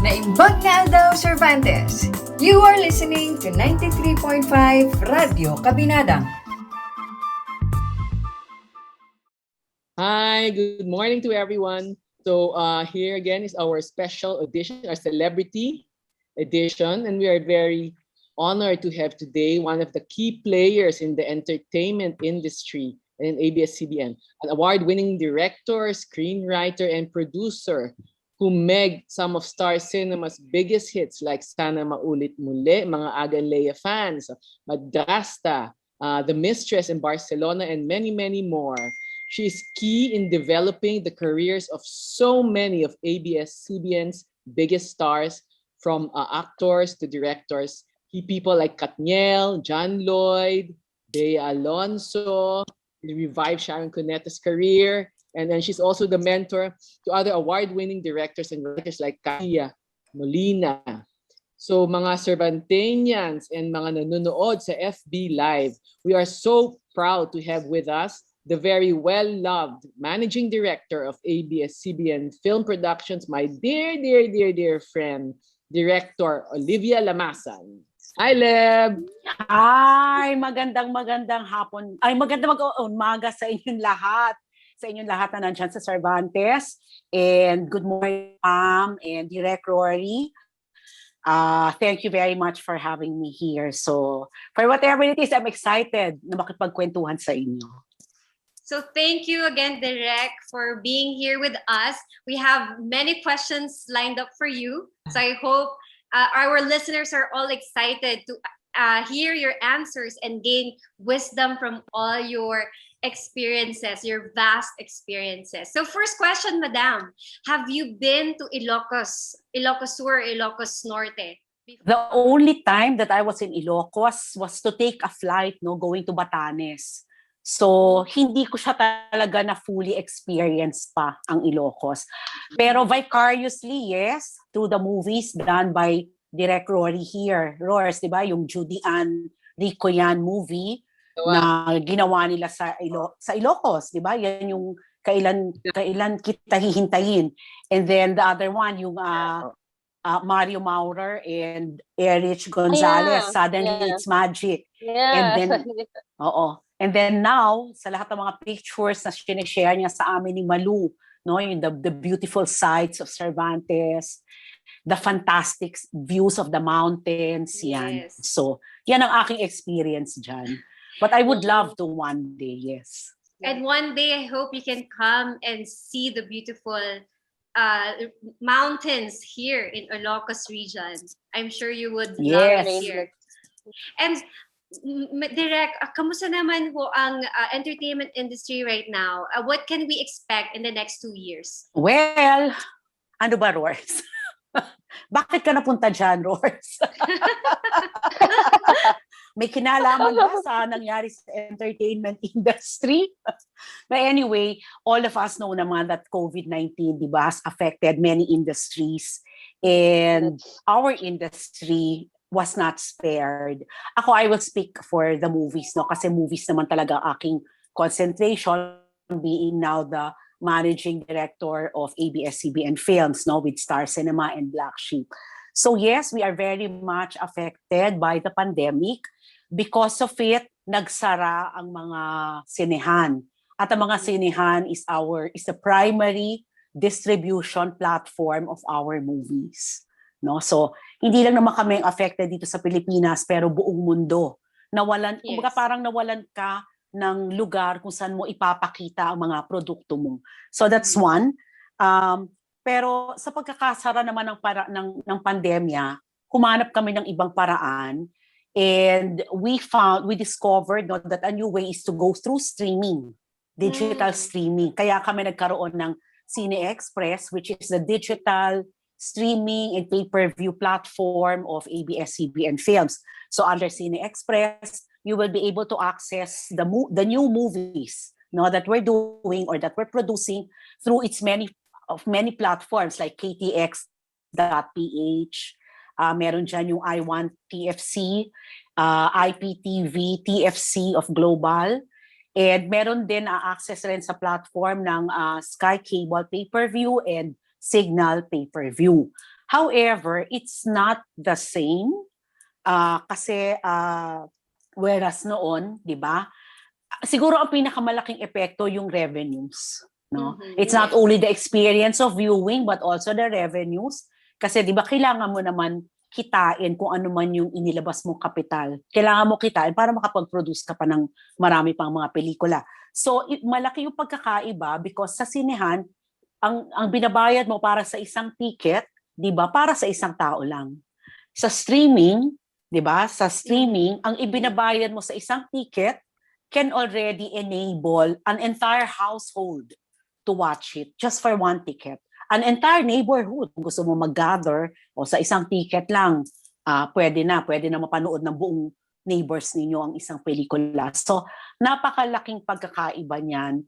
Naimbag na daw Cervantes. You are listening to 93.5 Radio Kabinada. Hi, good morning to everyone. So here again is our special edition, our celebrity edition, and we are very honored to have today one of the key players in the entertainment industry in ABS-CBN, an award-winning director, screenwriter, and producer who made some of Star Cinema's biggest hits like Sana Maulit Muli, Mga Agalea Fans, Madrasta, The Mistress in Barcelona, and many, many more. She is key in developing the careers of so many of ABS-CBN's biggest stars, from actors to directors. People like Katniel, John Lloyd, Bea Alonso, revived Sharon Cuneta's career. And then she's also the mentor to other award-winning directors and writers like Kaya Molina. So mga Cervantenians and mga nanonood sa FB Live, we are so proud to have with us the very well-loved managing director of ABS-CBN Film Productions, my dear, dear, dear, dear friend, Director Olivia Lamasan. Hi, Leb! Hi! Magandang hapon. Ay, magandang umaga sa inyong lahat. Sa inyong lahat na nandyan sa Cervantes. And good morning, Ma'am and Direk Rory. Thank you very much for having me here. So, for whatever it is, I'm excited na makipagkwentuhan sa inyo. So thank you again, Direk, for being here with us. We have many questions lined up for you. So I hope our listeners are all excited to hear your answers and gain wisdom from all your experiences, your vast experiences. So first question, Madam, have you been to Ilocos Sur, Ilocos Norte? The only time that I was in Ilocos was to take a flight, going to Batanes. So, hindi ko siya talaga na fully experience pa ang Ilocos. Pero vicariously, yes, through the movies done by Direk Rory here. Roars, di ba? Yung Judy Ann Rico yan movie na ginawa nila sa Ilocos, di ba? Yan yung kailan kita hihintayin. And then the other one, yung Mario Maurer and Erich Gonzalez, Suddenly It's Magic. Yeah. And then, And then now, sa lahat ng mga pictures na sinishare niya sa amin ni Malu, yung the beautiful sights of Cervantes, the fantastic views of the mountains, yan. Yes. So, yan ang aking experience dyan. But I would love to one day, yes. And one day, I hope you can come and see the beautiful mountains here in Ilocos region. I'm sure you would love it here. And Direk, kamusta naman po ang entertainment industry right now? What can we expect in the next 2 years? Well, ano ba, Roars? Bakit ka napunta dyan, Roars? May kinalaman ba sa nangyari sa entertainment industry? But anyway, all of us know naman that COVID-19, di ba, has affected many industries. And our industry was not spared. Ako, I will speak for the movies, kasi movies naman talaga aking concentration, being now the managing director of ABS-CBN Films, with Star Cinema and Black Sheep. So yes, we are very much affected by the pandemic. Because of it, nagsara ang mga sinehan. At ang mga sinehan is the primary distribution platform of our movies. So, hindi lang naman kami affected dito sa Pilipinas, pero buong mundo. Kumbaga parang nawalan ka ng lugar kung saan mo ipapakita ang mga produkto mo. So, that's one. Pero sa pagkakasara naman ng pandemya, humanap kami ng ibang paraan. And we discovered that a new way is to go through streaming, digital streaming. Kaya kami nagkaroon ng Cine Express, which is the digital streaming and pay-per-view platform of ABS-CBN Films. So under Cine Express, you will be able to access the new movies that we're doing or that we're producing through its many platforms like KTX.ph. Meron dyan yung I Want TFC, IPTV, TFC of Global. And meron din access rin sa platform ng Sky Cable Pay-Per-View and Signal Pay-Per-View. However, it's not the same kasi whereas noon, 'di ba? Siguro ang pinakamalaking epekto yung revenues, no? It's not only the experience of viewing but also the revenues kasi 'di ba kailangan mo naman kitain kung ano man yung inilabas mong kapital. Kailangan mo kitain para makapag-produce ka pa ng marami pang mga pelikula. So, malaki yung pagkakaiba because sa sinehan, ang binabayad mo para sa isang ticket, 'di ba? Para sa isang tao lang. Sa streaming, 'di ba? Sa streaming, ang ibinabayad mo sa isang ticket can already enable an entire household to watch it just for one ticket. An entire neighborhood, kung gusto mo mag-gather o sa isang ticket lang, pwede na mapanood ng buong neighbors ninyo ang isang pelikula. So, napakalaking pagkakaiba niyan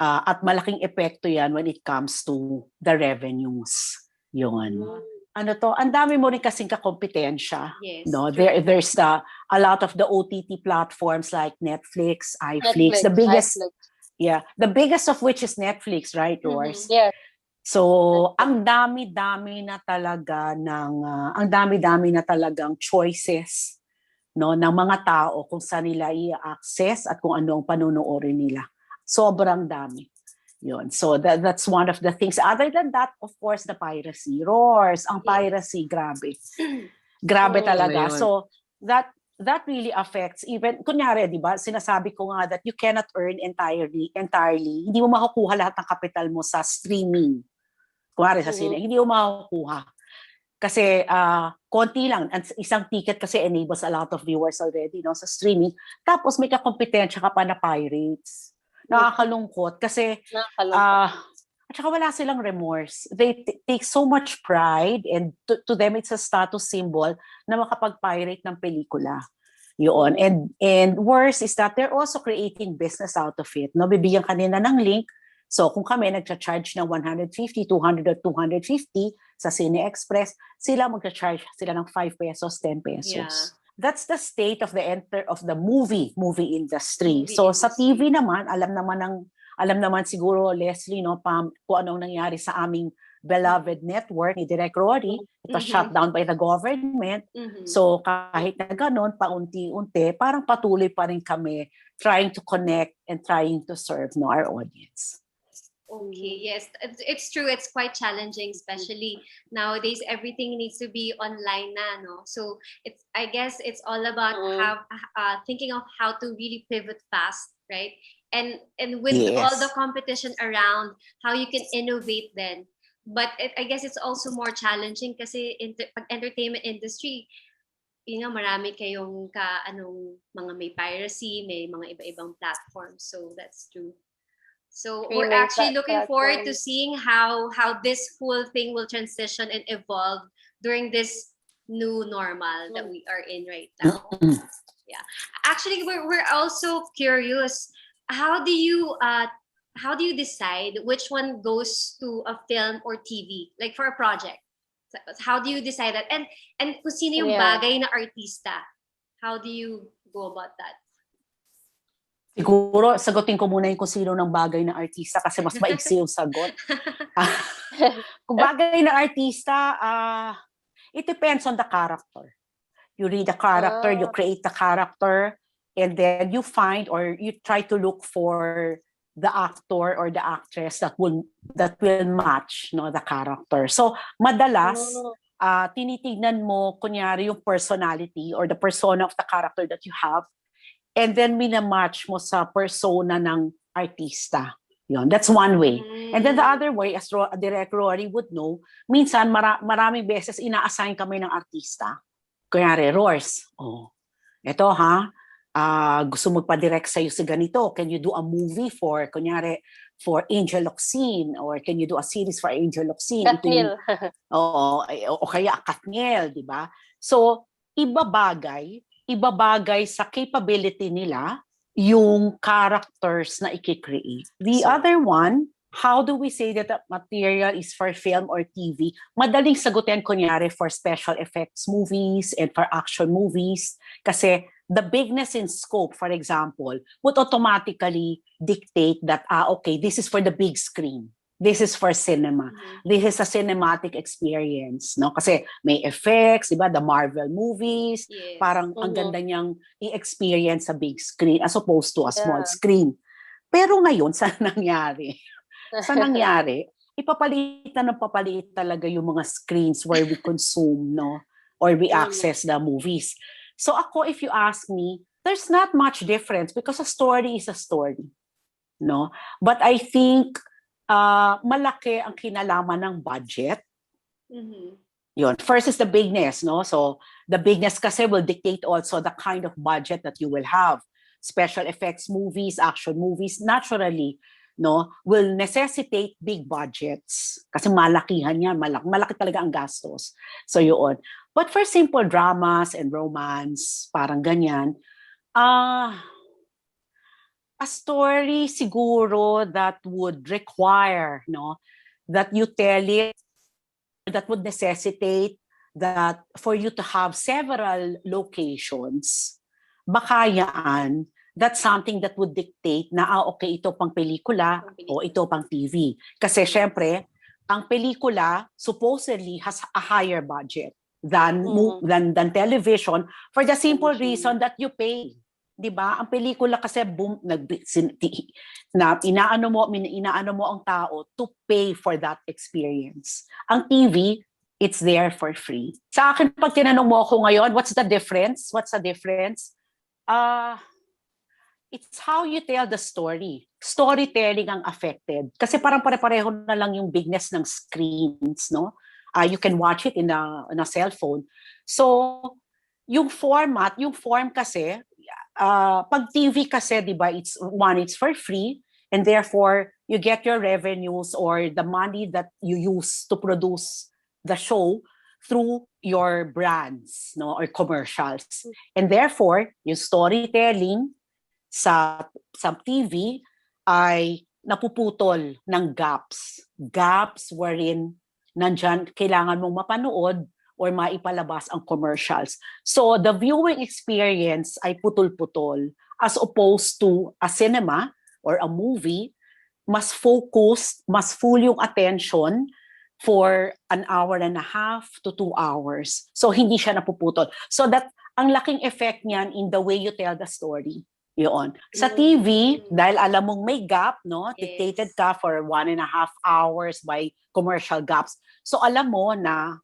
at malaking epekto yan when it comes to the revenues. Yun. Ano to, ang dami mo rin kasing kakompetensya. Yes, No? true. There's a lot of the OTT platforms like Netflix, iFlix, the biggest, the biggest of which is Netflix, right, yours? Yes. So, ang dami-dami na talagang choices, no, ng mga tao kung saan nila i-access at kung ano ang panonoorin nila. Sobrang dami. Yun. So that's one of the things. Other than that, of course, the piracy. Roars, ang piracy, grabe. Grabe talaga. So that really affects even, kunyari, di ba, sinasabi ko nga that you cannot earn entirely. Hindi mo makukuha lahat ng kapital mo sa streaming. Kunyari sa sine, hindi mo makukuha. Kasi konti lang, isang ticket kasi enables a lot of viewers already, no, sa streaming. Tapos may kakompetensya ka pa na pirates. Nakakalungkot kasi at saka wala silang remorse. They take so much pride and to them it's a status symbol na makapag-pirate ng pelikula. Yun. And worse is that they're also creating business out of it. No, bibigyan kanina ng link. So kung kami nagcha-charge ng 150, 200 or 250 sa Cine Express, sila magcha-charge sila ng 5 pesos, 10 pesos. Yeah. That's the state of the movie industry. So sa TV naman, alam naman siguro Leslie, no, kung anong nangyari sa aming beloved network ni Direk Rory. It was shut down by the government. So kahit na ganun, paunti-unti, parang patuloy pa rin kami trying to connect and trying to serve, no, our audience. Okay, yes, it's true. It's quite challenging, especially nowadays. Everything needs to be online na, no? So I guess it's all about thinking of how to really pivot fast, right? And with all the competition around, how you can innovate then. But I guess it's also more challenging kasi entertainment industry, marami kayong mga may piracy, may mga iba-ibang platforms. So that's true. So we're actually looking forward to seeing how this whole thing will transition and evolve during this new normal that we are in right now. Yeah. Actually, we're also curious. How do you decide which one goes to a film or TV, like for a project? How do you decide that? And kung sino yung bagay na artista? How do you go about that? Siguro, sagutin ko muna yung kung sino ng bagay na artista kasi mas maiksi yung sagot. Kung bagay na artista, it depends on the character. You read the character, you create the character, and then you find or you try to look for the actor or the actress that will match, no, the character. So, madalas, tinitignan mo, kunyari, yung personality or the persona of the character that you have, and then minamatch mo sa persona ng artista. Yun, that's one way. And then the other way, as Direk Rory would know, minsan maraming beses ina-assign kami ng artista. Kunyari, Roars, eto gusto magpa-direct sa'yo sa ganito. Can you do a movie for Angel Locsin? Or can you do a series for Angel Locsin? Katniel. O kaya Katniel, di ba? So, ibabagay sa capability nila yung characters na i-create. The other one, how do we say that the material is for film or TV? Madaling sagutin, kunyari, for special effects movies and for action movies. Kasi the bigness in scope, for example, would automatically dictate that, okay, this is for the big screen. This is for cinema. This is a cinematic experience, no? Kasi may effects, di ba? The Marvel movies, Yes. parang ang ganda niyang i-experience sa big screen as opposed to a small Yeah. screen. Pero ngayon, sa nangyari? Sa nangyari, ipapalitan ng papaliit talaga yung mga screens where we consume, no? Or we access the movies. So ako, if you ask me, there's not much difference because a story is a story, no? But I think malaki ang kinalaman ng budget. Yun. First is the bigness, no? So the bigness kasi will dictate also the kind of budget that you will have. Special effects movies, action movies, naturally, no, will necessitate big budgets. Kasi malakihan yan, malaki talaga ang gastos. So yun. But for simple dramas and romance, parang ganyan, a story siguro that would require, no, that you tell it, that would necessitate that for you to have several locations, baka yan, that's something that would dictate na, okay, ito pang pelikula o ito pang TV. Kasi syempre, ang pelikula supposedly has a higher budget than television for the simple reason that you pay. 'Di ba? Ang pelikula kasi inaano mo ang tao to pay for that experience. Ang TV, it's there for free. Sa akin, pag tinanong mo ako ngayon, what's the difference? It's how you tell the story. Storytelling ang affected. Kasi parang pare-pareho na lang yung bigness ng screens, no? You can watch it in a cell phone. So, yung form kasi, pag TV kasi, di ba, it's for free, and therefore, you get your revenues or the money that you use to produce the show through your brands, no, or commercials. And therefore, yung storytelling sa TV ay napuputol ng gaps wherein nandyan kailangan mong mapanood or maipalabas ang commercials. So the viewing experience ay putol-putol as opposed to a cinema or a movie, mas focused, mas full yung attention for an hour and a half to 2 hours. So hindi siya napuputol. So that ang laking effect niyan in the way you tell the story. Yun. Sa TV, dahil alam mong may gap, no? Dictated ka for 1.5 hours by commercial gaps. So alam mo na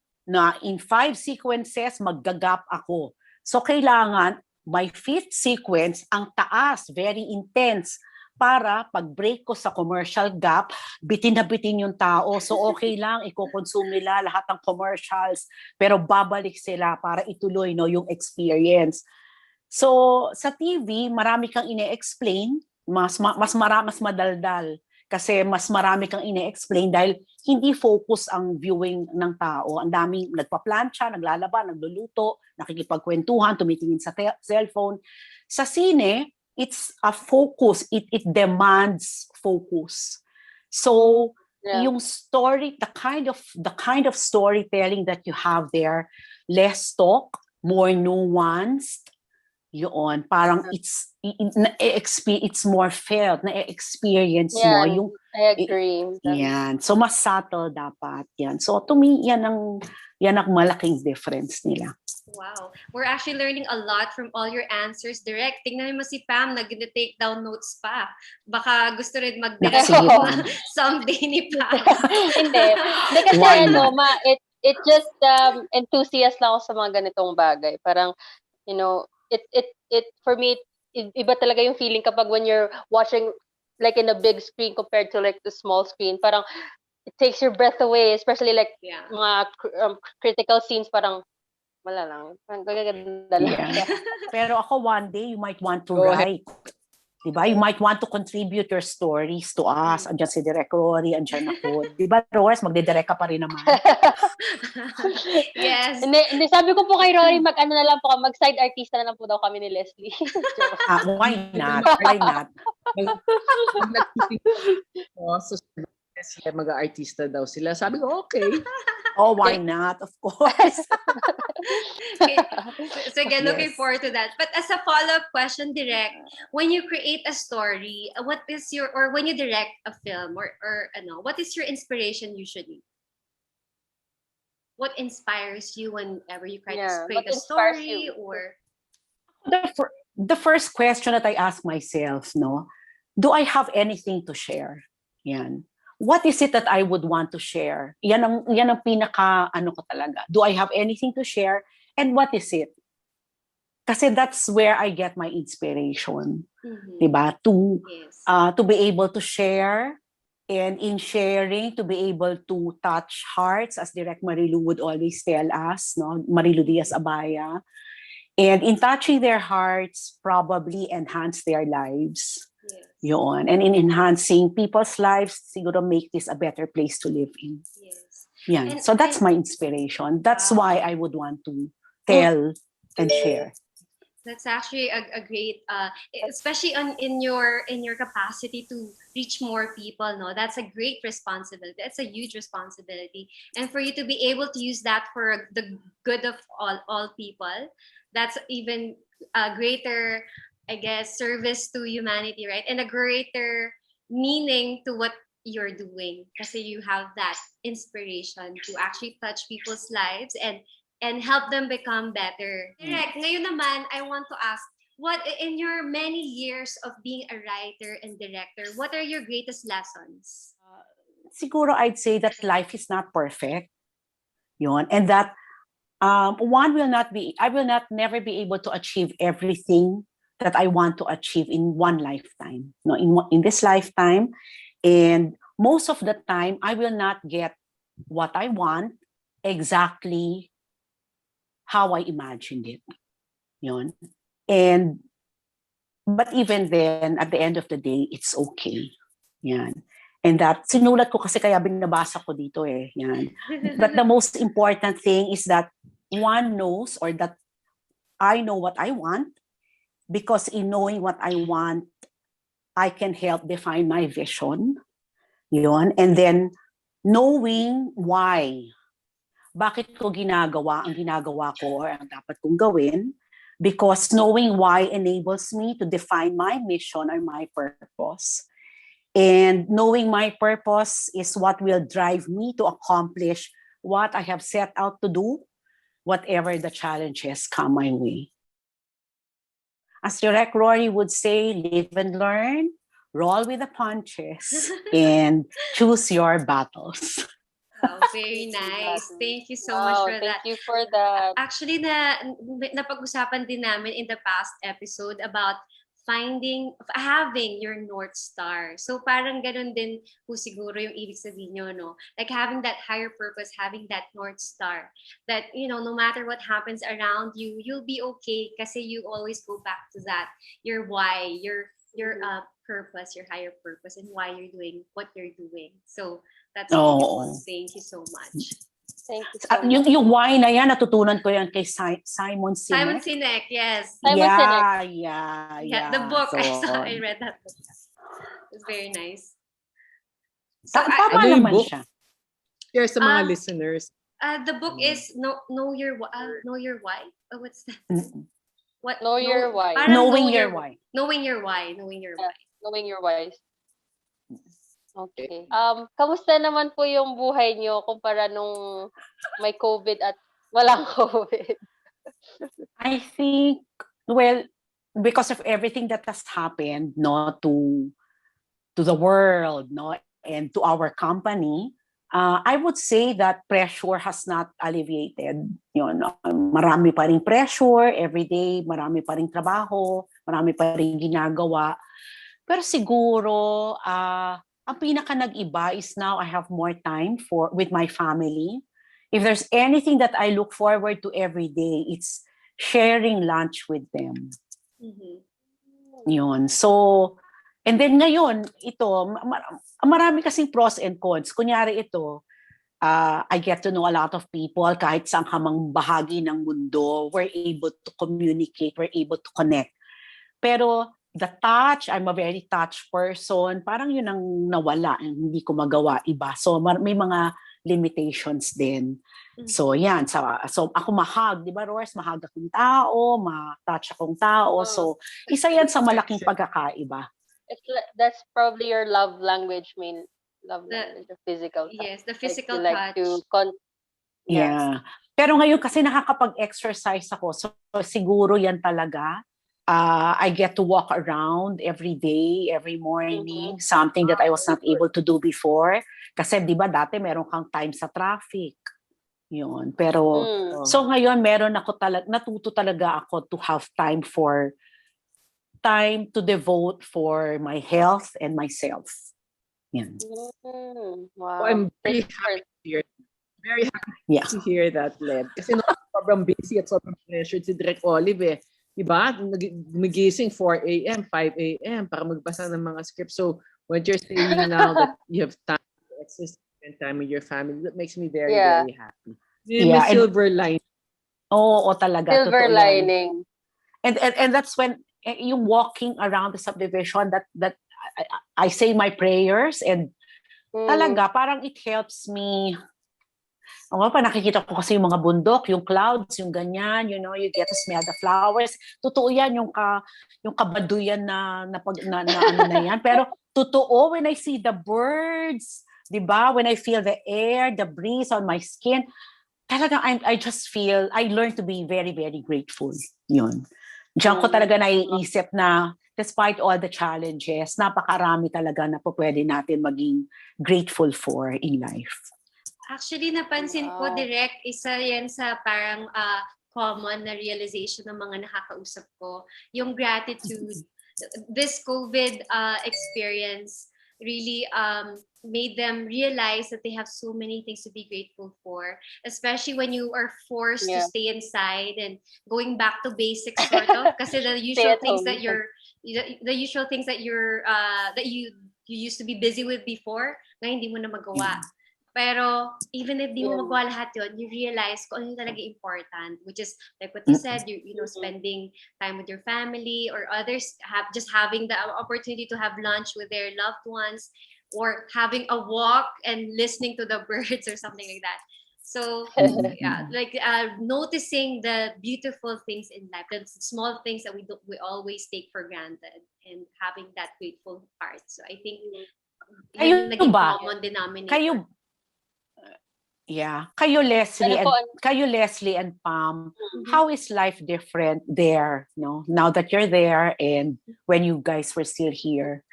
in 5 sequences, maggagap ako. So kailangan, my 5th sequence, ang taas, very intense, para pag-break ko sa commercial gap, bitin na bitin yung tao. So okay lang, i-consume nila lahat ng commercials, pero babalik sila para ituloy, no, yung experience. So sa TV, marami kang ine-explain, mas madaldal. Kasi mas marami kang ine-explain dahil hindi focus ang viewing ng tao. Ang daming nagpa-plancha, naglalaba, nagluluto, nakikipagkwentuhan, tumitingin sa cellphone. Sa sine, it's a focus. It demands focus. So, yung story, the kind of storytelling that you have there, less talk, more nuanced, yun, parang it's more felt, na-experience mo. Yung, I agree. Yan. So, mas subtle dapat yan. So, to me, yan ang malaking difference nila. Wow. We're actually learning a lot from all your answers, Direct. Tingnan mo si Pam, nag-take down notes pa. Baka gusto rin mag-direct someday ni Pam. Hindi. Kasi it just enthusiast lang ako sa mga ganitong bagay. Parang, you know, it for me, iba talaga yung feeling kapag when you're watching like in a big screen compared to like the small screen. Parang it takes your breath away, especially like mga critical scenes, parang wala lang. Parang gaganda lang. Yeah. Pero ako one day, you might want to write. Diba? You might want to contribute your stories to us. Andiyan si Direk Rory, andiyan ako. Diba, Rory, magdidirect ka pa rin naman. Yes. Hindi, sabi ko po kay Rory, mag-side artista na lang po daw kami ni Leslie. Why not? Why not? Mag-artista daw sila. Sabi ko, okay. Oh, why not? Of course. Okay. So again, looking Yes. forward to that. But as a follow-up question, direct, when you create a story, what is your, or when you direct a film, or ano, what is your inspiration usually? What inspires you whenever you try to Yeah. create What a inspires story, you? or The first question that I ask myself, no, do I have anything to share? Yan. What is it that I would want to share? Yan ang pinaka ano ko talaga. Do I have anything to share? And what is it? Kasi that's where I get my inspiration, Mhm. diba? Yes. To be able to share, and in sharing, to be able to touch hearts, as Direct Marilu would always tell us, no? Marilu Diaz-Abaya. And in touching their hearts, probably enhance their lives. Yes. Yun. And in enhancing people's lives, siguro make this a better place to live in. Yes. Yan. And- So that's and- my inspiration. That's Wow. why I would want to tell and share. That's actually a great, especially in your capacity to reach more people. No, that's a great responsibility. That's a huge responsibility, and for you to be able to use that for the good of all people, that's even a greater, I guess, service to humanity, right? And a greater meaning to what you're doing, because you have that inspiration to actually touch people's lives and help them become better. Direct, ngayon naman, I want to ask, what in your many years of being a writer and director, what are your greatest lessons? Siguro I'd say that life is not perfect. Yun. And that I will not never be able to achieve everything that I want to achieve in one lifetime. No, in this lifetime. And most of the time, I will not get what I want exactly how I imagined it. Yun. But even then, at the end of the day, it's okay. Yan. And that, sinulat ko kasi kaya binabasa ko dito eh. Yan. But the most important thing is that one knows, or that I know what I want, because in knowing what I want, I can help define my vision. Yun. And then, knowing why. Bakit ko ginagawa ang ginagawa ko or ang dapat kong gawin? Because knowing why enables me to define my mission or my purpose. And knowing my purpose is what will drive me to accomplish what I have set out to do, whatever the challenges come my way. As Direct Rory would say, live and learn, roll with the punches, and choose your battles. Wow, very nice. Thank you so much Wow, for that. thank you for that. Actually, napag-usapan din namin in the past episode about having your North Star. So parang ganun din po siguro yung ibig sabihin nyo, no? Like having that higher purpose, having that North Star. That, no matter what happens around you, you'll be okay kasi you always go back to that. Your why, your purpose, your higher purpose, and why you're doing what you're doing. So that's beautiful. Thank you so much. Thank you so At much. yung why na yan, natutunan ko yan kay Simon Sinek. Simon Sinek, yes. Simon Sinek. Yeah. The book, So, I read that book. It's very nice. tama Ano yung naman book? siya. Share sa mga Um, listeners. The book is Know Your Why. Oh, what's that? Mm-mm. What? Know Your Why. Parang Knowing your why. Knowing your why. Knowing your why. Knowing your why. Okay. Kamusta naman po yung buhay nyo kumpara nung may COVID at walang COVID? I think, well, because of everything that has happened, no, to the world, no, and to our company, I would say that pressure has not alleviated. Yun, marami pa ring pressure every day, marami pa ring trabaho, marami pa ring ginagawa. Pero siguro, ang pinaka nag-iba is now I have more time with my family. If there's anything that I look forward to every day, it's sharing lunch with them. Mm-hmm. Yun. So, and then ngayon, ito, marami kasing pros and cons. Kunyari ito, I get to know a lot of people kahit saan ka mang bahagi ng mundo. We're able to communicate, we're able to connect. Pero the touch, I'm a very touch person, parang yun ang nawala, hindi ko magawa iba. So may mga limitations din. So, yan. So ako mahag, di ba, Roars? Mahag akong tao, ma-touch akong tao. So, isa yan sa malaking pagkakaiba. That's probably your love language, the physical touch. Yes, the Like, physical you like touch. Yeah. Pero ngayon kasi nakakapag-exercise ako. So, siguro yan talaga. I get to walk around every day, every morning, something that I was not able to do before. Kasi di ba dati meron kang time sa traffic. Yun. Pero, so ngayon natuto talaga ako to have time to devote for my health and myself. Yan. Wow. So I'm very happy to hear. Very happy to hear that, Led. Kasi sobrang busy at sobrang pressured si Direk Olive eh. Diba? Gumigising 4 a.m., 5 a.m. para magbasa ng mga scripts. So, when you're saying now that you have time to exercise, spend time with your family, that makes me very, very happy. May silver lining. Oo, talaga. Silver lining. And that's when yung walking around the subdivision that I say my prayers and talaga parang it helps me. Pa nakikita ko kasi yung mga bundok, yung clouds, yung ganyan, you get to smell the flowers. Totoo yan yung kabaduyan na ano na yan. Pero totoo when I see the birds, 'di ba? When I feel the air, the breeze on my skin, talaga I learn to be very, very grateful. Yun. Diyan ko talaga naiisip na despite all the challenges, napakarami talaga na po pwede natin maging grateful for in life. Actually, napansin ko, Direk, isa yan sa parang common na realization ng mga nakakausap ko. Yung gratitude. This COVID experience really made them realize that they have so many things to be grateful for, especially when you are forced to stay inside and going back to basics sort of. Kasi the usual things that you used to be busy with before, na hindi mo na magawa. Pero even if di mo magawa lahat yun, you realize kung ano talaga important, which is like what you said, spending time with your family or others, having the opportunity to have lunch with their loved ones or having a walk and listening to the birds or something like that. So noticing the beautiful things in life, the small things that we always take for granted, and having that grateful heart. So I think yun naging common denominator. Kayo Leslie and Pam, how is life different there, now that you're there and when you guys were still here?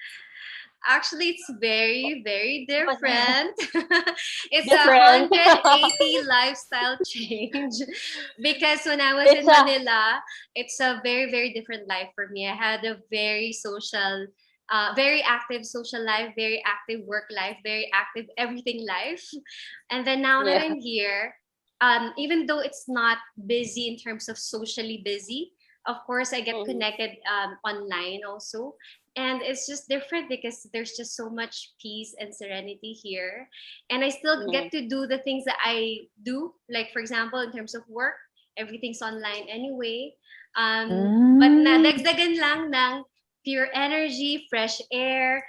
Actually, it's very, very different. It's different. 180 lifestyle change. Because when I was in Manila, it's a very, very different life for me. I had a very social, very active social life, very active work life, very active everything life. And then now that I'm here, even though it's not busy in terms of socially busy, of course, I get connected online also. And it's just different because there's just so much peace and serenity here. And I still get to do the things that I do. Like, for example, in terms of work, everything's online anyway. But nadagdagan lang ng pure energy, fresh air,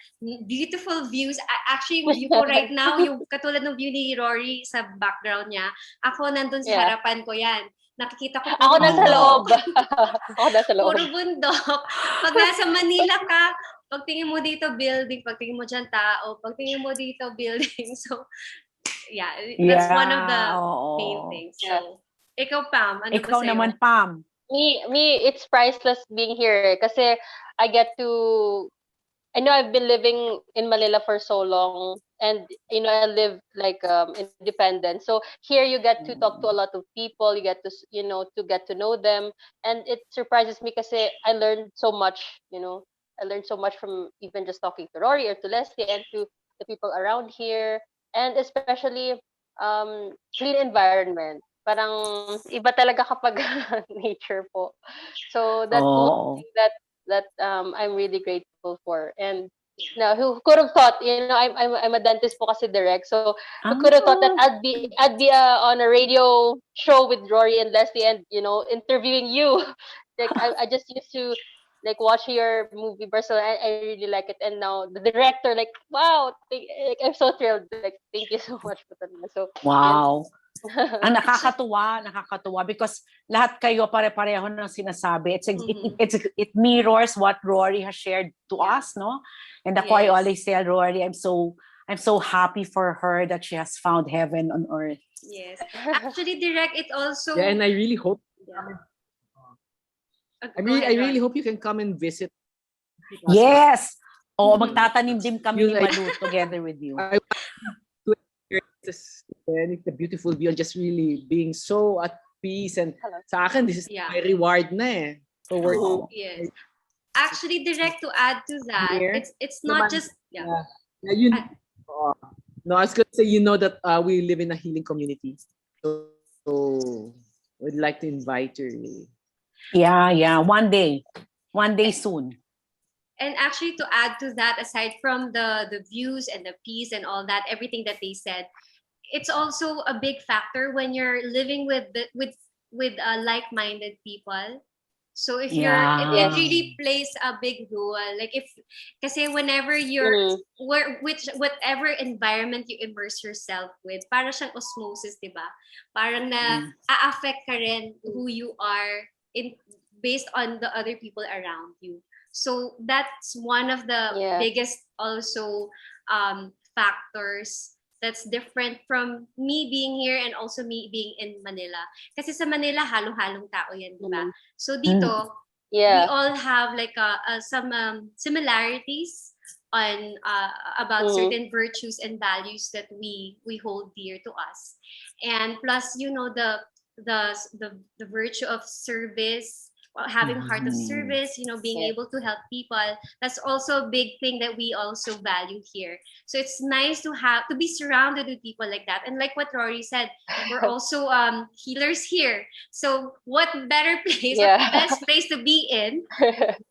beautiful views. Actually, yung view ko right now, yung katulad ng view ni Rory sa background niya, ako nandun sa harapan ko yan. Nakikita ko ako nasa loob. Ako nasa loob. Puro bundok. Pag nasa Manila ka, pagtingin mo dito building, pagtingin mo dyan tao, pagtingin mo dito building. So, that's one of the main things. So, ikaw, Pam, ano ikaw ba sa'yo? Naman, Pam. Me, it's priceless being here kasi I get to, I know I've been living in Manila for so long, and I live like independent. So here you get to talk to a lot of people. You get to to get to know them, and it surprises me kasi I learned so much. I learned so much from even just talking to Rory or to Leslie and to the people around here, and especially clean environment. Parang iba talaga kapag nature po. So that's one thing that I'm really grateful for. And now, who could have thought? I'm a dentist po kasi direct. So who could have thought that I'd be on a radio show with Rory and Leslie and interviewing you. Like I just used to like watching your movie Barcelona, I really like it. And now the director, like, wow, like, I'm so thrilled. Like, thank you so much po talaga. So, Wow. yun. Ang nakakatuwa because lahat kayo pare-pareho ng sinasabi. It mirrors what Rory has shared to us, no? And ako I Yes. always tell Rory, I'm so happy for her that she has found heaven on earth. Yes. Actually, Direct, it also... Yeah, and I really hope Go I ahead, really Ron. hope you can come and visit. Yes! Oo, Mhm. magtatanim din kami ni You like- Malu together with you. I want to experience the beautiful view and just really being so at peace. And sa akin, this is Yeah. my reward na eh. For work. Oo. Yes. Actually, Direct, to add to that, Here, it's not naman, just... Yeah. Yeah, no, I was going to say, we live in a healing community. So we'd like to invite you. Yeah. One day soon. And actually, to add to that, aside from the views and the peace and all that, everything that they said, it's also a big factor when you're living with like-minded people. So if Yeah. it really plays a big role. Like kasi whenever you're whatever environment you immerse yourself with, para siyang osmosis, di ba? Parang a-affect ka rin who you are based on the other people around you. So that's one of the biggest also factors that's different from me being here and also me being in Manila. Kasi sa Manila, halong-halong tao yan, di ba? So dito, we all have like some similarities on about certain virtues and values that we hold dear to us. And plus, the virtue of service, having heart of service, being able to help people. That's also a big thing that we also value here. So it's nice to be surrounded with people like that. And like what Rory said, we're also healers here. So what better place, what best place to be in,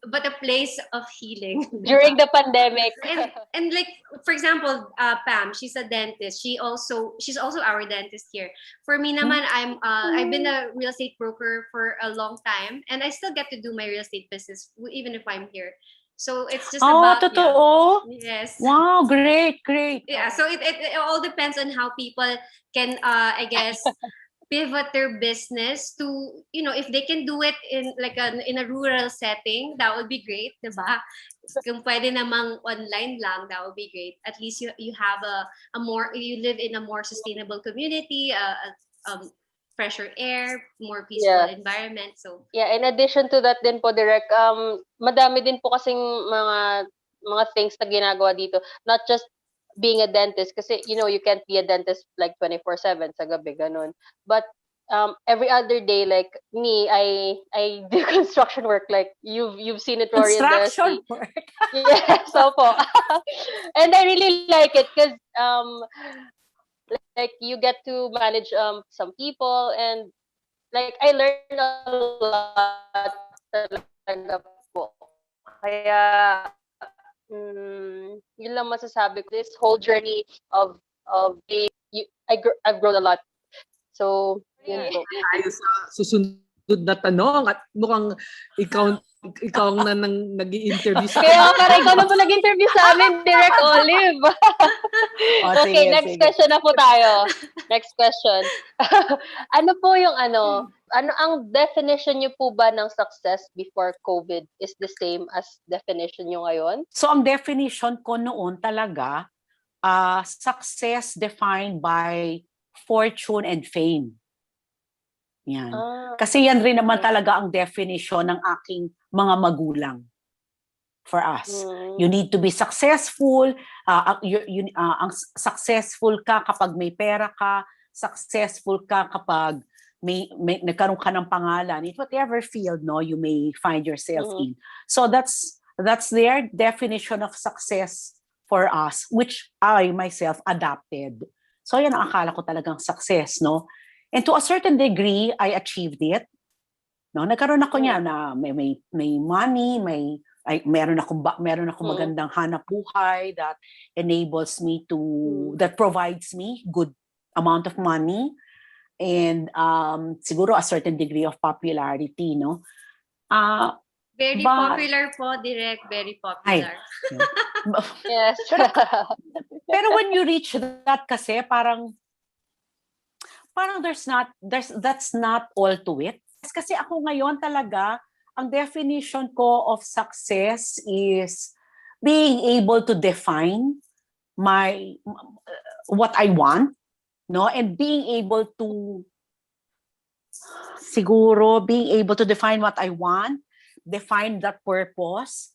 but a place of healing. During the pandemic. And like, for example, Pam, she's a dentist. She's also our dentist here. For me naman, I've been a real estate broker for a long time, and I still get to do my real estate business even if I'm here. So it's just about totoo? Yes. Wow, great. Yeah, so it all depends on how people can I guess pivot their business to, if they can do it in like in a rural setting, that would be great, diba? Kung pwede namang online lang, that would be great. At least you have you live in a more sustainable community, fresher air, more peaceful environment. So in addition to that din po, Direk, madami din po kasing mga things na ginagawa dito. Not just being a dentist, kasi you can't be a dentist like 24/7 sa gabi, ganun. But every other day, like me, I do construction work. Like you've seen it, Rory. Construction work. Yeah, so po. And I really like it because like you get to manage some people, and like I learned a lot talaga po. Kaya yun lang masasabi ko. This whole journey of being, I've grown a lot. So yun po. Tayo sa susunod na tanong at mukhang ikaw na nag-i-interview sa Kaya parang ikaw na po nag-interview sa amin, Direct Olive. Okay, next question na po tayo. Next question. Ano po yung ano ang definition niyo po ba ng success before COVID is the same as definition niyo ngayon? So ang definition ko noon talaga, success defined by fortune and fame. Yan. Kasi yan rin naman talaga ang definition ng aking mga magulang for us. You need to be successful. Ang successful ka kapag may pera ka. Successful ka kapag may nagkaroon ka ng pangalan. In whatever field you may find yourself in. So that's their definition of success for us, which I myself adapted. So yan ang akala ko talagang success, no? And to a certain degree, I achieved it. No, nagkaroon ako niya na may money, meron ako magandang hanap buhay that enables me that provides me good amount of money, and siguro a certain degree of popularity, no. Very But- popular po, Direk. Very Ay. popular. Yes. Pero when you reach that kasi, parang that's not all to it. Kasi ako ngayon talaga, ang definition ko of success is being able to define what I want, no? And being able to define what I want, define that purpose,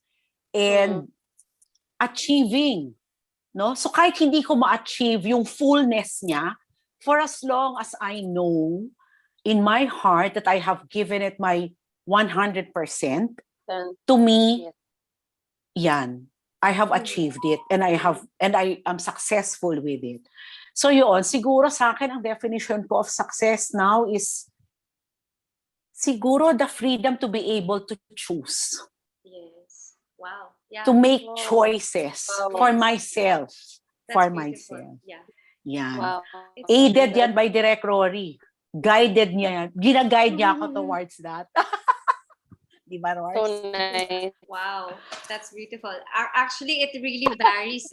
and achieving, no? So kahit hindi ko ma-achieve yung fullness niya, for as long as I know in my heart that I have given it my 100%, to me, yan, I have achieved it and I am successful with it. So yun, siguro sa akin ang definition ko of success now is siguro the freedom to be able to choose, Yes. Wow. Yeah. to make Wow. choices Wow. for myself. That's For beautiful. myself. Yeah. Yan. Wow. It's Aided true. yan by Direk Rory. Guided niya yan. Gina-guide niya ako towards that. Di ba, Rory? So nice. Wow, that's beautiful. Actually, it really varies.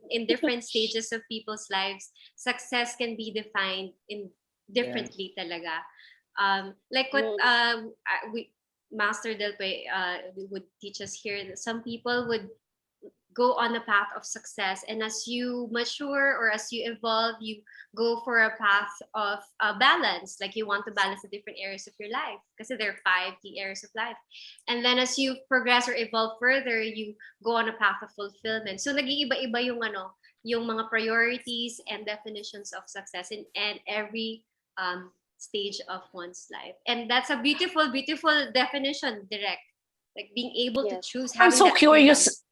In different stages of people's lives, success can be defined in differently talaga. Like what Master Delpe would teach us here. Some people would go on a path of success, and as you mature or as you evolve, you go for a path of balance. Like you want to balance the different areas of your life, because there are 5 key areas of life. And then as you progress or evolve further, you go on a path of fulfillment. So nag-iiba-iba yung mga priorities and definitions of success in every stage of one's life. And that's a beautiful, beautiful definition, Direct. Like being able to Yes. choose. I'm having so that curious. freedom.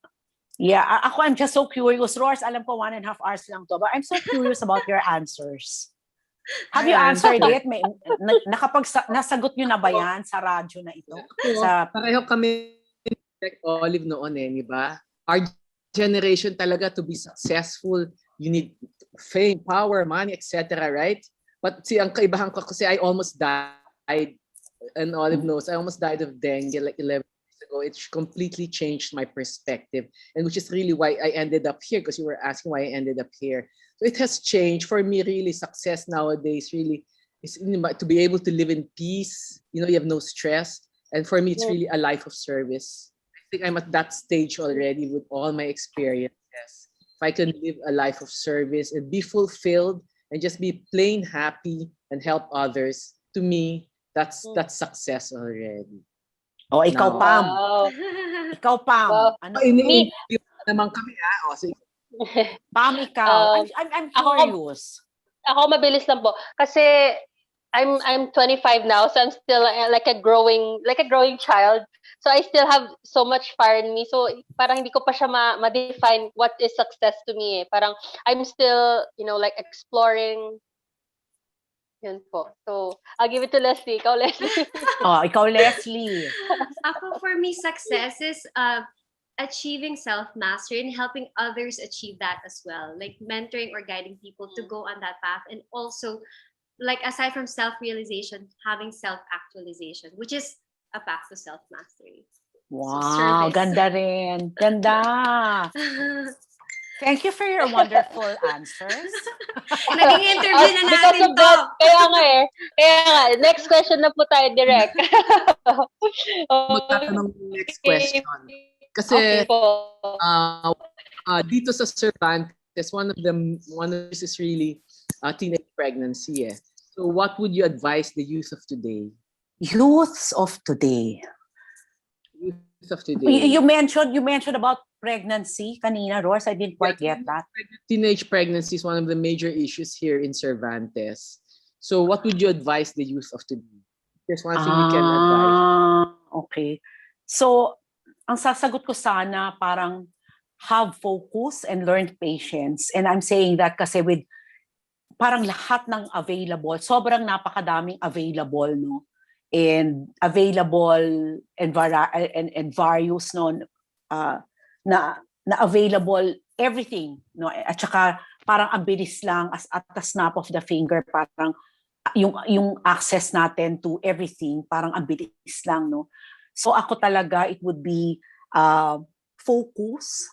Yeah, I'm just so curious. Roars, alam ko 1.5 hours lang to, but I'm so curious about your answers. Have you answered it? Nasagot nyo na ba yan sa radyo na ito? Pareho kami like Olive noon di ba? Our generation talaga, to be successful, you need fame, power, money, etc., right? But ang kaibahan ko kasi I almost died, and Olive knows, I almost died of dengue like 11 years ago. It completely changed my perspective, and which is really why I ended up here, because you were asking why I ended up here. So it has changed for me. Really, success nowadays really is to be able to live in peace. You have no stress, and for me, it's really a life of service. I think I'm at that stage already with all my experiences. If I can live a life of service and be fulfilled and just be plain happy and help others, to me, that's success already. Oh, ikaw, Now. Pam. Wow. Ikaw, Pam. Wow. Ano? Ini-interview naman kami sige. Pam, ikaw. I'm curious. Ako mabilis lang po kasi I'm 25 now, so I'm still like a growing child. So I still have so much fire in me. So parang hindi ko pa siya ma-define what is success to me. Parang I'm still, like exploring. Yun po. So I'll give it to Leslie. Ikaw, Leslie. Ikaw, Leslie. Ako, for me, success is achieving self-mastery and helping others achieve that as well. Like mentoring or guiding people to go on that path. And also, like aside from self-realization, having self-actualization, which is a path to self-mastery. Wow, service. ganda rin. Ganda. Thank you for your wonderful answers. Naging interview na Because natin of to. that, kaya nga, next question na po tayo, direct. Magtatanong ng next question. Kasi Okay po. dito sa Cervantes, one of this is really teenage pregnancy. So what would you advise the youth of today? Youths of today. Youth of today. You mentioned about pregnancy kanina, Ross. I didn't quite get that. Teenage pregnancy is one of the major issues here in Cervantes. So what would you advise the youth of today? There's one thing you can advise. Okay. So, ang sasagot ko sana parang have focus and learn patience. And I'm saying that kasi with parang lahat ng available, sobrang napakadaming available, no? And available and various, no? Na available everything, no? At saka parang ang bilis lang at the snap of the finger, parang yung access natin to everything parang ang bilis lang, no? So ako talaga, it would be focus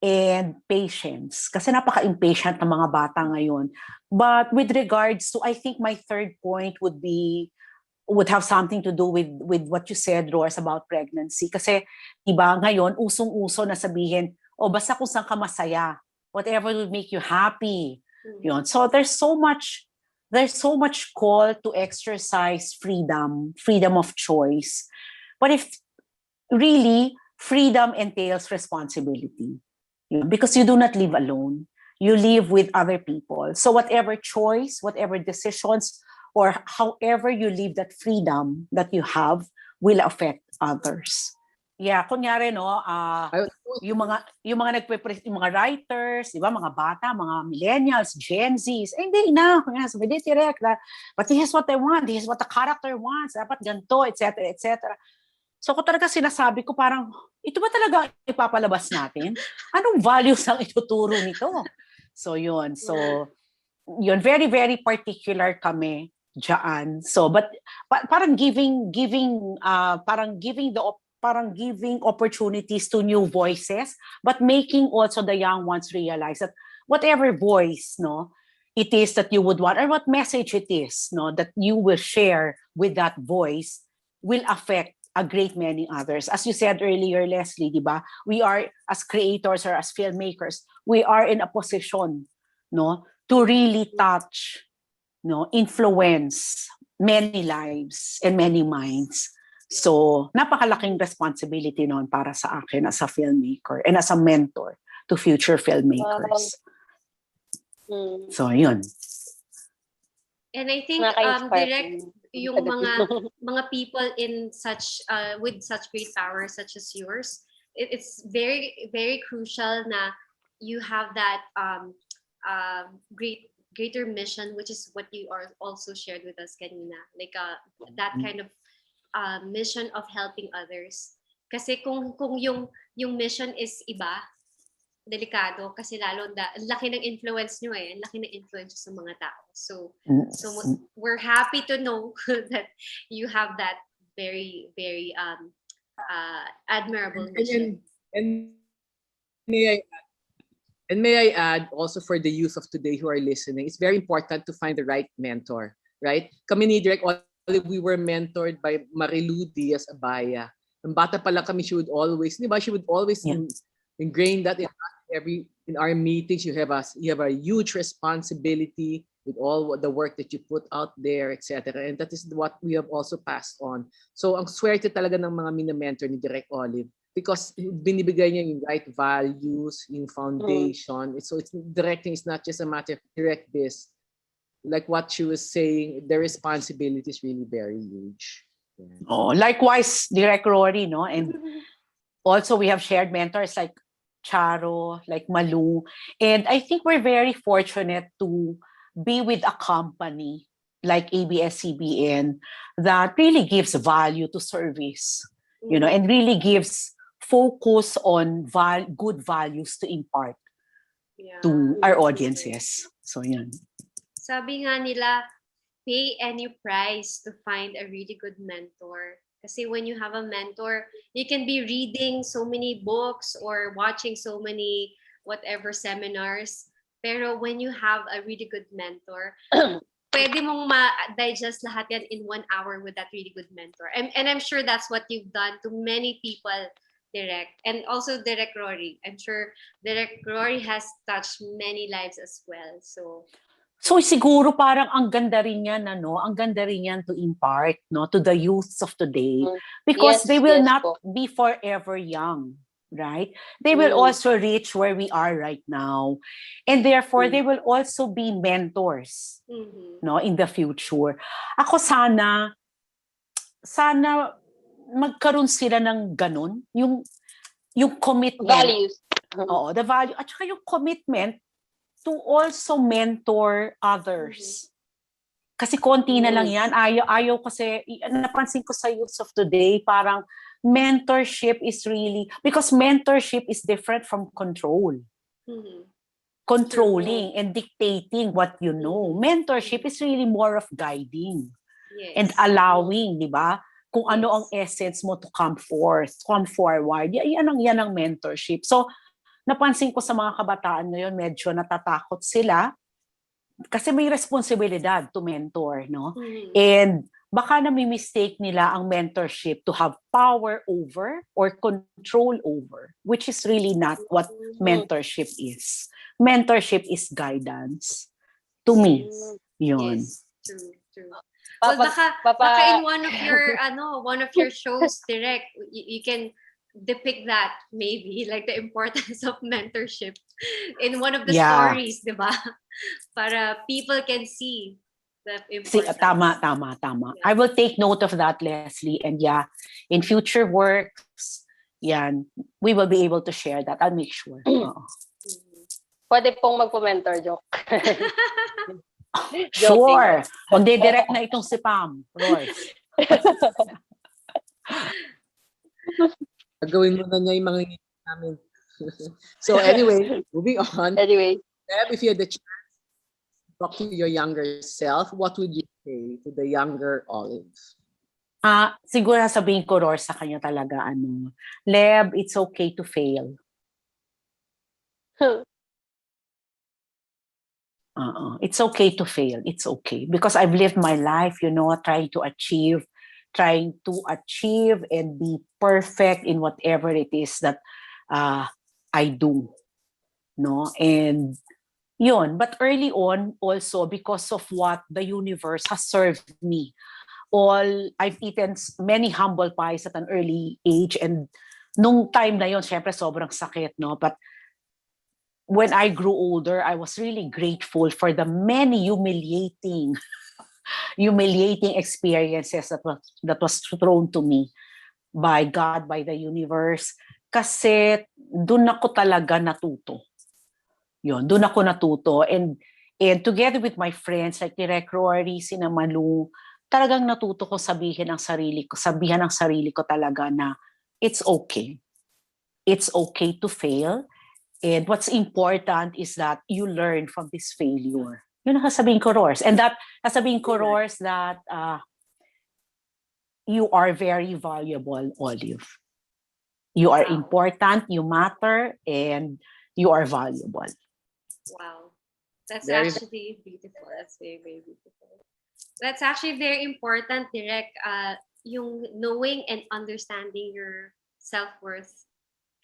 and patience. Kasi napaka-impatient ng mga bata ngayon. But with regards to, I think my third point would have something to do with what you said, Roars, about pregnancy. Kasi, iba, ngayon, usong-uso na sabihin, basta kung saan ka masaya, whatever will make you happy. Yun. So there's so much call to exercise freedom of choice. But if really, freedom entails responsibility. Because you do not live alone. You live with other people. So whatever choice, whatever decisions, or however you live that freedom that you have will affect others. Yeah, kunyari yung mga writers, di ba, mga bata, mga millennials, Gen Zs, hindi na, sabi direct na, but this is what I want, this is what the character wants, dapat ganito, etc., etc. So ko talaga sinasabi ko parang, ito ba talaga ipapalabas natin? Anong values ang ituturo nito? So yun, very, very particular kami dyan. So, but parang giving opportunities to new voices, but making also the young ones realize that whatever voice, it is that you would want, or what message it is, that you will share with that voice will affect a great many others. As you said earlier, Leslie, di ba? We are, as creators or as filmmakers, we are in a position, to really touch, influence many lives and many minds. So, napakalaking responsibility noon para sa akin as a filmmaker and as a mentor to future filmmakers. Wow. So, yun. And I think direct yung mga people in such with such great power such as yours, it's very, very crucial na you have that greater mission, which is what you are also shared with us kanina, like that kind of mission of helping others. Kasi kung yung mission is iba, delikado kasi lalo laki ng influence nyo ang laki ng influence sa mga tao. So we're happy to know that you have that very, very admirable mission. And may I add also for the youth of today who are listening, it's very important to find the right mentor, right? Kami ni Direk Olive, we were mentored by Marilu Diaz Abaya. Ang bata pa lang kami, she would always ingrain that in our meetings. You have a huge responsibility with all the work that you put out there, etc. And that is what we have also passed on. So ang swerte talaga ng mga mina-mentor ni Direk Olive because binibigay niya yung right values, yung foundation. So it's directing is not just a matter of direct this. Like what she was saying, the responsibility is really very huge. Yeah. Likewise, Direk Rory, and also we have shared mentors like Charo, like Malu. And I think we're very fortunate to be with a company like ABS-CBN that really gives value to service, and really gives focus on good values to impart to our audiences. So, yan. Sabi nga nila, pay any price to find a really good mentor. Kasi when you have a mentor, you can be reading so many books or watching so many whatever seminars. Pero when you have a really good mentor, pwede mong ma-digest lahat yan in 1 hour with that really good mentor. And I'm sure that's what you've done to many people, Direk. And also Direk Rory. I'm sure Direk Rory has touched many lives as well. So siguro parang ang ganda rin yan, ang ganda rin yan to impart, to the youths of today. Because they will not be forever young, right? They will also reach where we are right now. And therefore, they will also be mentors, in the future. Ako sana magkaroon sila ng ganun, yung commitment. Values. Oo, the value. At saka yung commitment to also mentor others. Kasi konti na lang yan. Ayaw kasi, napansin ko sa youths of today, parang mentorship is really, because mentorship is different from control. Controlling and dictating what you know. Mentorship is really more of guiding and allowing, di ba? kung ano ang essence mo to come forward. Yan ang mentorship. So, napansin ko sa mga kabataan ngayon, medyo natatakot sila kasi may responsibilidad to mentor, no? And baka nami-mistake nila ang mentorship to have power over or control over, which is really not what mentorship is. Mentorship is guidance. To me, yun. Yes, true. Well, baka in one of your shows, direct, you can depict that maybe, like the importance of mentorship in one of the stories, di ba? Para people can see the importance. Tama. Yeah. I will take note of that, Leslie. And in future works, we will be able to share that. I'll make sure. Pwede pong magpo-mentor, joke. Sure. Magdidirect na itong si Pam, Royce. Gawin mo na niya yung mga namin. So anyway, moving on. Anyway. Deb, if you had the chance to talk to your younger self, what would you say to the younger Olive? Siguro sabihin ko, Royce, sa kanya talaga, Leb, it's okay to fail. It's okay to fail. It's okay. Because I've lived my life, trying to achieve and be perfect in whatever it is that I do. No? And yun. But early on, also, because of what the universe has served me, I've eaten many humble pies at an early age. And nung time na yun, syempre sobrang sakit, no? But when I grew older, I was really grateful for the many humiliating experiences that was thrown to me by God, by the universe. Kasi doon ako talaga natuto. Doon ako natuto. And together with my friends, like Direk Rory, Sina Malu, talagang natuto ko sabihan ng sarili ko talaga na it's okay. It's okay to fail. And what's important is that you learn from this failure. Yun ang sasabihin ko, Roars. And sasabihin ko, Roars, that you are very valuable, Olive. You are important, you matter, and you are valuable. Wow. That's actually beautiful. That's very, very beautiful. That's actually very important, Direk, yung knowing and understanding your self-worth.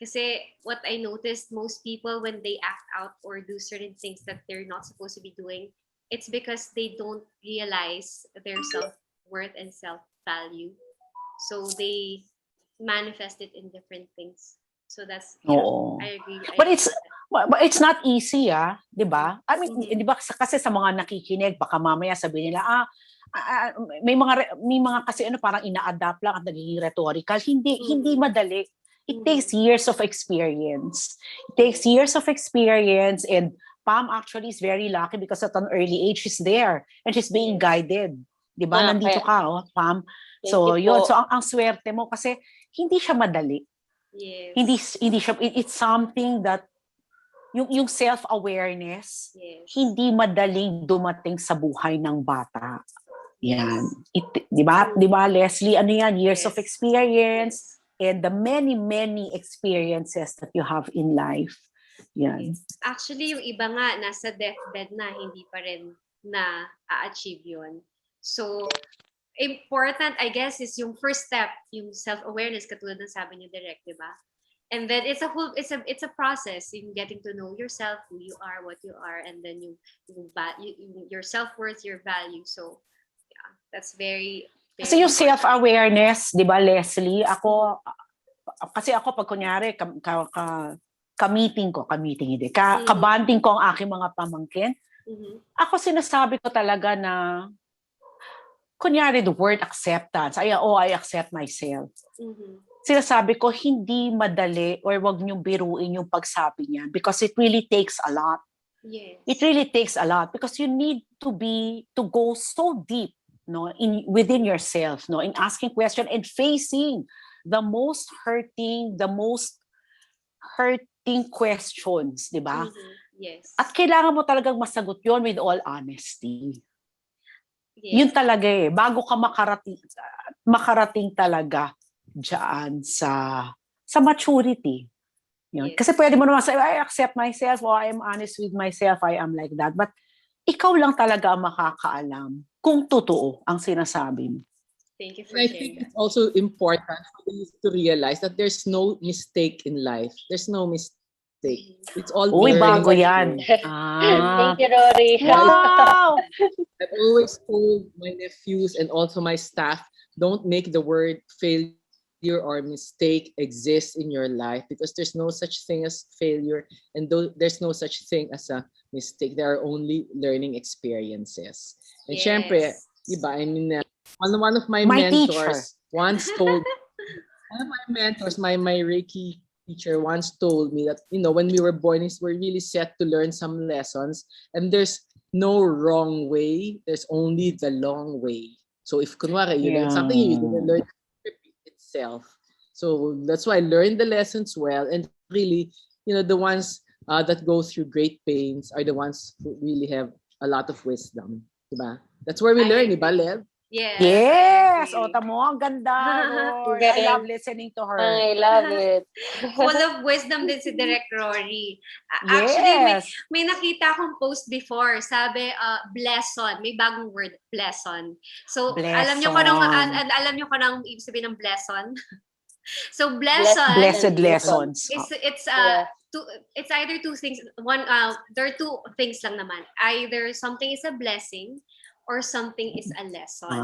Kasi what I noticed, most people, when they act out or do certain things that they're not supposed to be doing, it's because they don't realize their self-worth and self-value. So they manifest it in different things. So that's, I agree. But it's not easy, di ba? I mean, di ba kasi sa mga nakikinig, baka mamaya sabihin nila, may mga kasi parang ina-adapt lang at nagiging rhetorical. Hindi madali. It takes years of experience. And Pam actually is very lucky because at an early age she's there and she's being guided. Di ba? Nandito ka, Pam. So, yun. So, ang swerte mo kasi hindi siya madali. Yes. Hindi siya, it's something that yung self-awareness, hindi madaling dumating sa buhay ng bata. Yan. Di ba, Leslie? Ano yan? Years of experience and the many, many experiences that you have in life. Yan. Actually, yung iba nga, nasa deathbed na, hindi pa rin na-achieve yun. So, important, I guess, is yung first step, yung self-awareness, katulad ng sabi niyo, Direk, di ba? And then it's a process in getting to know yourself, who you are, what you are, and then your self-worth, your value. So, yeah, that's very, very kasi yung self-awareness, di ba, Leslie, kasi ako pag kunyari, kabanding ko ang aking mga pamangkin, ako sinasabi ko talaga na, kunyari the word acceptance, I accept myself. Sinasabi ko, hindi madali or wag niyong biruin yung pagsabi niyan because it really takes a lot. Yes. It really takes a lot because you need to go so deep, no, within yourself, no, in asking questions and facing the most hurting questions, di ba? Yes. At kailangan mo talagang masagot yon with all honesty. Yes. Yun talaga bago ka makarating. makarating talaga diyan sa maturity. Yun. Yes. Kasi pwede mo naman say, I accept myself, or I am honest with myself, I am like that. But ikaw lang talaga ang makakaalam kung totoo ang sinasabi mo. Thank you for And I sharing think that. it's also important for you to realize that there's no mistake in life. There's no mistake. It's all Uy, learning bago by yan. doing. Ah, Thank you, Rory. wow! I've always told my nephews and also my staff, don't make the word failure or mistake exist in your life, because there's no such thing as failure, and there's no such thing as a mistake. There are only learning experiences. And syempre, Yes. diba, I mean, one of my My mentors once told, one of my mentors, my Reiki teacher once told me that, when we were born, we're really set to learn some lessons, and there's no wrong way. There's only the long way. So if kunwari, you learn something, you didn't learn repeat itself. So that's why learn the lessons well, and really, the ones that go through great pains are the ones who really have a lot of wisdom. Diba? That's where we I learn, agree. diba, Lev? Yes. Yes! I O, agree. tamo, ang ganda, Roy. I love listening to her. I love it. Full of wisdom din si Direk Rory. Actually, Yes. may nakita akong post before. Sabi, blesson. May bagong word, blesson. So, alam niyo kung anong ibig sabihin ng blesson? So, blesson Blessed lessons. it's Yeah. it's either two things. One, there are two things lang naman. Either something is a blessing or something is a lesson.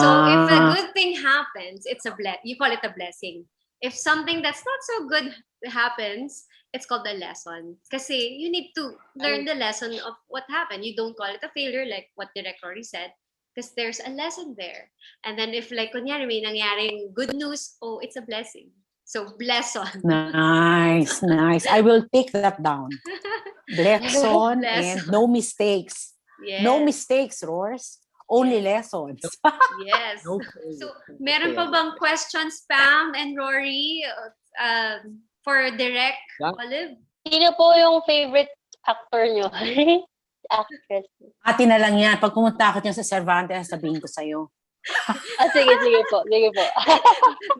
So if a good thing happens, it's you call it a blessing. If something that's not so good happens, it's called a lesson. Kasi you need to learn the lesson of what happened. You don't call it a failure like what the already said, because there's a lesson there. And then if like kunyari may nangyaring good news, oh, it's a blessing. So blesson. Nice, nice. I will take that down. Blesson and Blesson. no mistakes. Yes. No mistakes, Roars. Only lessons. Yes. No So, failure. meron pa bang questions, Pam and Rory, for Direk Yeah. Olive? Sino po yung favorite actor nyo? Actress. Ati na lang yan. Pag pumunta ako dyan sa Cervantes, sabihin ko sa'yo. Sige po. Sige po.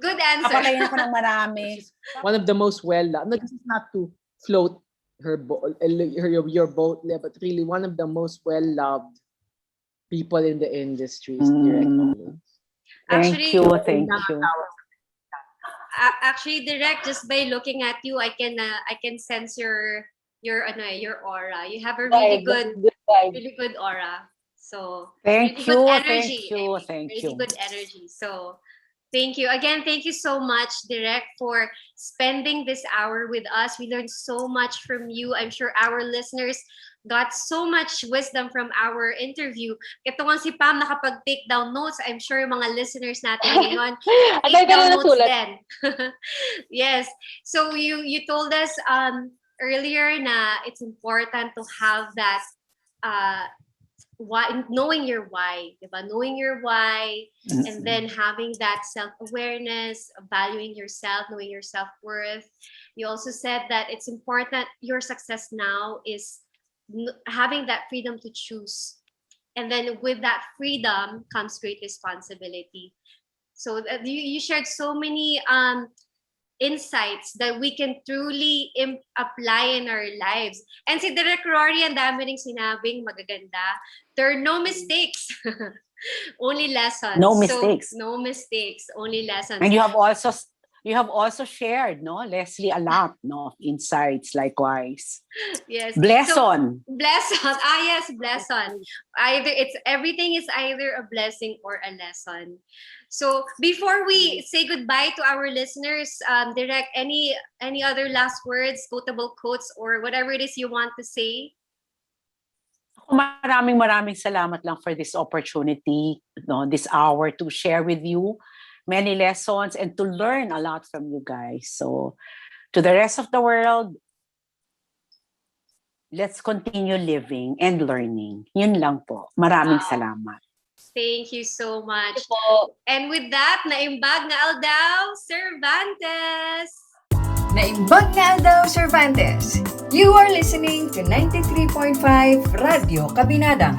Good answer. Kapatayin ako ng marami. One of the most well-loved. No, this is not to float your boat, but really one of the most well-loved people in the industry is Direk Olive. Thank you. Actually, Direk, just by looking at you, I can sense your aura. You have a really Vibe. really good aura. So Thank really you. good energy. Thank Really you. good energy. So thank you again. Thank you so much, Direk, for spending this hour with us. We learned so much from you. I'm sure our listeners got so much wisdom from our interview. Ito nga si Pam nakapag-take down notes. I'm sure yung mga listeners natin ngayon take down notes din. Yes. So you told us earlier na it's important to have that knowing your why, diba? Knowing your why, and then having that self-awareness, valuing yourself, knowing your self-worth. You also said that it's important, your success now is having that freedom to choose. And then with that freedom comes great responsibility. So you shared so many insights that we can truly apply in our lives. And si Direk Rory, ang dami ring sinabing magaganda. There are no mistakes. Only lessons. No mistakes. So, no mistakes. Only lessons. And you have also shared, no, Leslie, a lot, no, insights likewise. Yes. Blesson. So, blesson. Yes, blesson. Everything is either a blessing or a lesson. So before we say goodbye to our listeners, Direk, any other last words, quotable quotes, or whatever it is you want to say? Maraming salamat lang for this opportunity, no, this hour to share with you many lessons and to learn a lot from you guys. So to the rest of the world, let's continue living and learning. Yun lang po. Maraming salamat. Thank you so much. Po. And with that, naimbag na aldaw, Cervantes. Naimbag na aldaw, Cervantes. You are listening to 93.5 Radio Kabinadang.